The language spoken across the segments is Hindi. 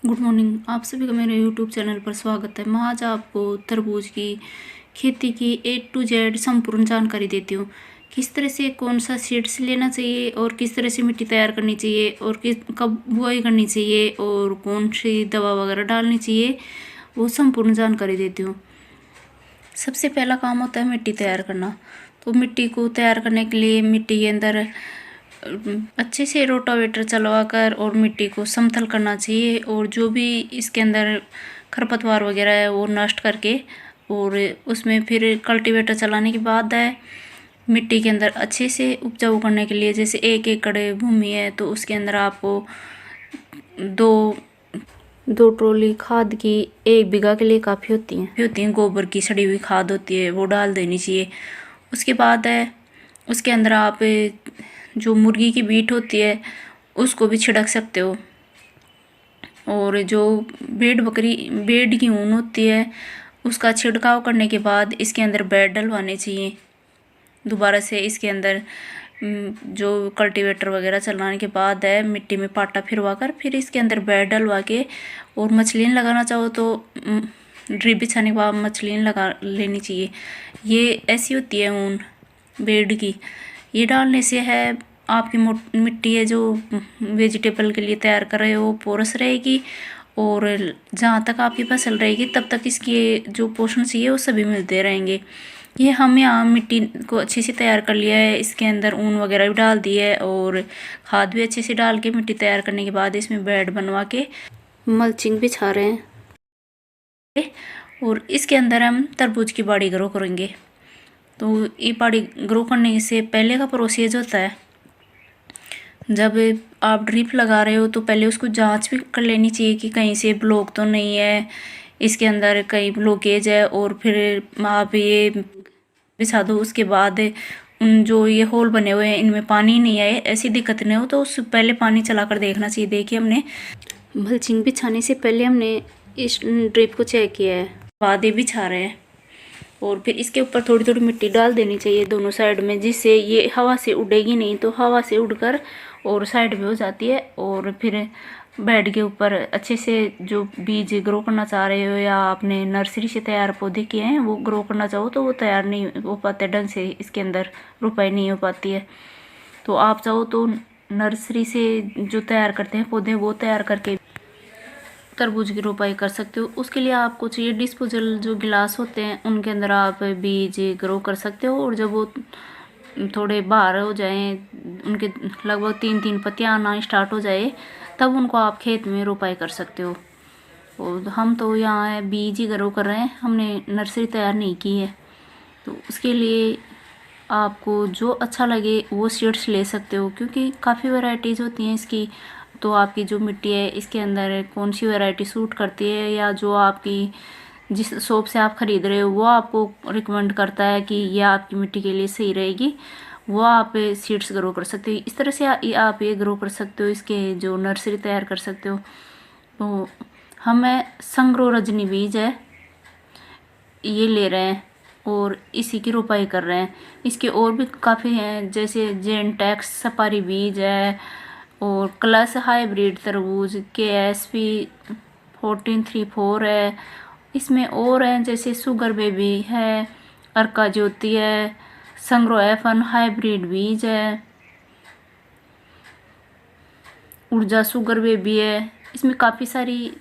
Good morning. आप सभी का मेरे यूट्यूब चैनल पर स्वागत है। मैं आज आपको तरबूज की खेती की A to Z संपूर्ण जानकारी देती हूँ। किस तरह से कौन सा सीड्स लेना चाहिए और किस तरह से मिट्टी तैयार करनी चाहिए और किस कब बुआई करनी चाहिए और कौन सी दवा वगैरह डालनी चाहिए, वो संपूर्ण जानकारी देती हूँ। सबसे पहला काम होता है मिट्टी तैयार करना। तो मिट्टी को तैयार करने के लिए मिट्टी के अंदर अच्छे से रोटावेटर चलवाकर और मिट्टी को समतल करना चाहिए और जो भी इसके अंदर खरपतवार वगैरह है वो नष्ट करके, और उसमें फिर कल्टीवेटर चलाने के बाद है मिट्टी के अंदर अच्छे से उपजाऊ करने के लिए, जैसे 1 एकड़ भूमि है तो उसके अंदर आपको दो ट्रॉली खाद की 1 बीघा के लिए काफ़ी होती हैं। गोबर की सड़ी हुई खाद होती है, वो डाल देनी चाहिए। उसके बाद है उसके अंदर आप जो मुर्गी की बीट होती है उसको भी छिड़क सकते हो, और जो भेड़ की ऊन होती है उसका छिड़काव करने के बाद इसके अंदर बेड डलवाने चाहिए। दोबारा से इसके अंदर जो कल्टीवेटर वगैरह चलाने के बाद है मिट्टी में पाटा फिरवा कर फिर इसके अंदर बेड डलवा के, और मछलियाँ लगाना चाहो तो ड्रिप बिछाने के बाद मछलियाँ लगा लेनी चाहिए। ये ऐसी होती है ऊन बेड की। ये डालने से है आपकी मिट्टी है जो वेजिटेबल के लिए तैयार कर रहे हो पोरस रहेगी, और जहाँ तक आपकी फसल रहेगी तब तक इसके जो पोषण चाहिए वो सभी मिलते रहेंगे। ये हम यहाँ मिट्टी को अच्छे से तैयार कर लिया है, इसके अंदर ऊन वगैरह भी डाल दी है और खाद भी अच्छे से डाल के मिट्टी तैयार करने के बाद इसमें बेड बनवा के मल्चिंग बिछा रहे हैं, और इसके अंदर हम तरबूज की बाड़ी ग्रो करेंगे। तो ये बाड़ी ग्रो करने से पहले का प्रोसेस होता है, जब आप ड्रिप लगा रहे हो तो पहले उसको जांच भी कर लेनी चाहिए कि कहीं से ब्लॉक तो नहीं है, इसके अंदर कहीं ब्लॉकेज है, और फिर आप ये बिछा दो। उसके बाद जो ये होल बने हुए हैं इनमें पानी नहीं आए, ऐसी दिक्कत नहीं हो तो उससे पहले पानी चला कर देखना चाहिए। देखिए हमने मल्चिंग बिछाने से पहले हमने इस ड्रिप को चेक किया है, बाद ये बिछा रहे हैं, और फिर इसके ऊपर थोड़ी थोड़ी मिट्टी डाल देनी चाहिए दोनों साइड में, जिससे ये हवा से उड़ेगी नहीं, तो हवा से उड़कर और साइड में हो जाती है। और फिर बेड के ऊपर अच्छे से जो बीज ग्रो करना चाह रहे हो या आपने नर्सरी से तैयार पौधे किए हैं वो ग्रो करना चाहो तो वो तैयार नहीं हो पाते ढंग से, इसके अंदर रुपाई नहीं हो पाती है। तो आप चाहो तो नर्सरी से जो तैयार करते हैं पौधे वो तैयार करके तरबूज की रोपाई कर सकते हो। उसके लिए आपको चाहिए डिस्पोजल जो गिलास होते हैं उनके अंदर आप बीज ग्रो कर सकते हो, और जब वो थोड़े बाहर हो जाएं, उनके लगभग 3-3 पत्तियाँ आना स्टार्ट हो जाए, तब उनको आप खेत में रोपाई कर सकते हो। और हम तो यहाँ बीज ही ग्रो कर रहे हैं, हमने नर्सरी तैयार नहीं की है। तो उसके लिए आपको जो अच्छा लगे वो सीड्स ले सकते हो, क्योंकि काफ़ी वैरायटीज़ होती हैं इसकी। तो आपकी जो मिट्टी है इसके अंदर कौन सी वैरायटी सूट करती है, या जो आपकी जिस शॉप से आप ख़रीद रहे हो वो आपको रिकमेंड करता है कि यह आपकी मिट्टी के लिए सही रहेगी, वो आप सीड्स ग्रो कर सकते हो। इस तरह से आप ये ग्रो कर सकते हो, इसके जो नर्सरी तैयार कर सकते हो। तो हमें संग्रो रजनी बीज है ये ले रहे हैं और इसी की रोपाई कर रहे हैं। इसके और भी काफ़ी हैं, जैसे जेनटेक्स सपारी बीज है, और क्लस हाइब्रिड तरबूज KSP 1434 है। इसमें और हैं जैसे शुगर बेबी है, अर्का ज्योति है, संग्रो F1 हाइब्रिड बीज है, ऊर्जा शुगर बेबी है। इसमें काफ़ी सारी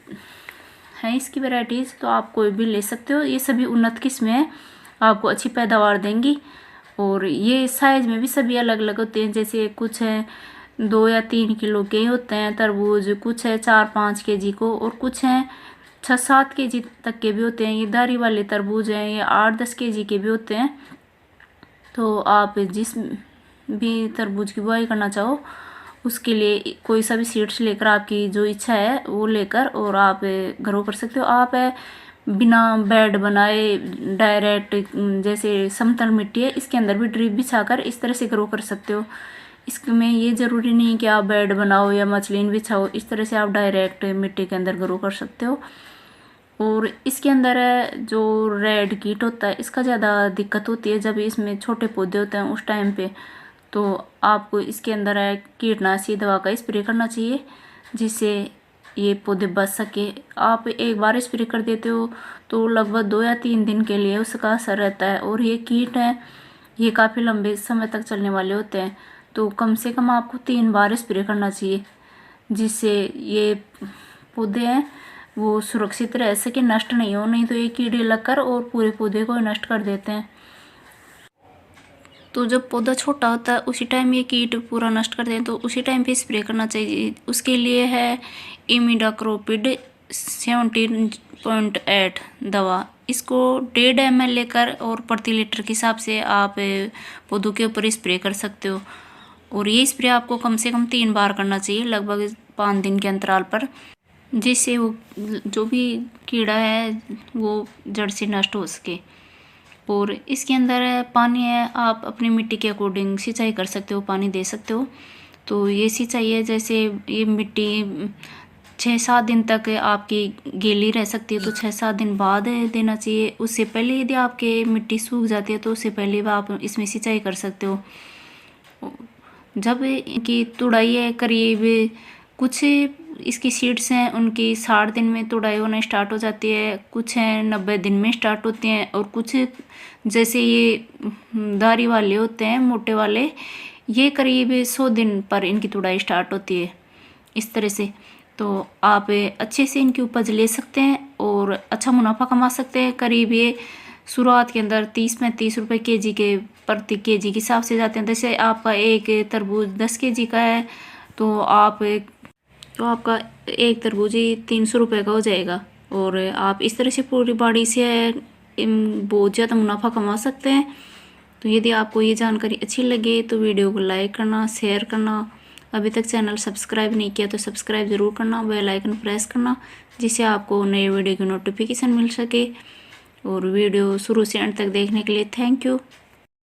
हैं इसकी वैरायटीज़, तो आप कोई भी ले सकते हो। ये सभी उन्नत किस्में हैं, आपको अच्छी पैदावार देंगी। और ये साइज़ में भी सभी अलग अलग होते हैं, जैसे कुछ है 2 या 3 किलो के होते हैं तरबूज, कुछ है 4-5 केजी को, और कुछ हैं 6-7 केजी तक के भी होते हैं। ये दारी वाले तरबूज हैं, ये 8-10 केजी के भी होते हैं। तो आप जिस भी तरबूज की बुआई करना चाहो उसके लिए कोई सा भी सीड्स लेकर, आपकी जो इच्छा है वो लेकर और आप ग्रो कर सकते हो। आप बिना बेड बनाए डायरेक्ट, जैसे समतल मिट्टी है इसके अंदर भी ड्रिप बिछाकर इस तरह से ग्रो कर सकते हो। इसमें ये ज़रूरी नहीं कि आप बेड बनाओ या मछलिन बिछाओ, इस तरह से आप डायरेक्ट मिट्टी के अंदर ग्रो कर सकते हो। और इसके अंदर जो रेड कीट होता है इसका ज़्यादा दिक्कत होती है जब इसमें छोटे पौधे होते हैं उस टाइम पे। तो आपको इसके अंदर कीटनाशी दवा का स्प्रे करना चाहिए, जिससे ये पौधे बच सके। आप एक बार स्प्रे कर देते हो तो लगभग 2 या 3 दिन के लिए उसका असर रहता है। और ये कीट हैं, ये काफ़ी लंबे समय तक चलने वाले होते हैं, तो कम से कम आपको 3 बार स्प्रे करना चाहिए, जिससे ये पौधे हैं वो सुरक्षित रह सके, नष्ट नहीं हो। नहीं तो ये कीड़े लगकर और पूरे पौधे को नष्ट कर देते हैं। तो जब पौधा छोटा होता है उसी टाइम ये कीट पूरा नष्ट कर देते हैं, तो उसी टाइम पे स्प्रे करना चाहिए। उसके लिए है इमिडाक्लोपिड 17.8 दवा। इसको 1.5 ml लेकर और प्रति लीटर के हिसाब से आप पौधों के ऊपर स्प्रे कर सकते हो। और ये स्प्रे आपको कम से कम 3 बार करना चाहिए, लगभग 5 दिन के अंतराल पर, जिससे वो जो भी कीड़ा है वो जड़ से नष्ट हो सके। और इसके अंदर पानी है, आप अपनी मिट्टी के अकॉर्डिंग सिंचाई कर सकते हो, पानी दे सकते हो। तो ये सिंचाई है, जैसे ये मिट्टी 6-7 दिन तक आपकी गीली रह सकती है, तो 6-7 दिन बाद देना चाहिए। उससे पहले यदि आपके मिट्टी सूख जाती है तो उससे पहले भी आप इसमें सिंचाई कर सकते हो। जब इनकी तुड़ाई है, करीब कुछ इसकी सीड्स हैं उनकी 60 दिन में तुड़ाई होना स्टार्ट हो जाती है, कुछ हैं 90 दिन में स्टार्ट होती हैं, और कुछ जैसे ये दारी वाले होते हैं मोटे वाले, ये करीब 100 दिन पर इनकी तुड़ाई स्टार्ट होती है। इस तरह से तो आप अच्छे से इनकी उपज ले सकते हैं और अच्छा मुनाफा कमा सकते हैं। करीब ये शुरुआत के अंदर 30-35 रुपये केजी के प्रति केजी के हिसाब से जाते हैं। जैसे आपका एक तरबूज 10 केजी का है तो आपका एक तरबूज ही 300 रुपये का हो जाएगा। और आप इस तरह से पूरी बाड़ी से बहुत ज़्यादा मुनाफा कमा सकते हैं। तो यदि आपको ये जानकारी अच्छी लगे तो वीडियो को लाइक करना, शेयर करना। अभी तक चैनल सब्सक्राइब नहीं किया तो सब्सक्राइब ज़रूर करना, बेल आइकन प्रेस करना, जिससे आपको नए वीडियो की नोटिफिकेशन मिल सके। और वीडियो शुरू से अंत तक देखने के लिए थैंक यू।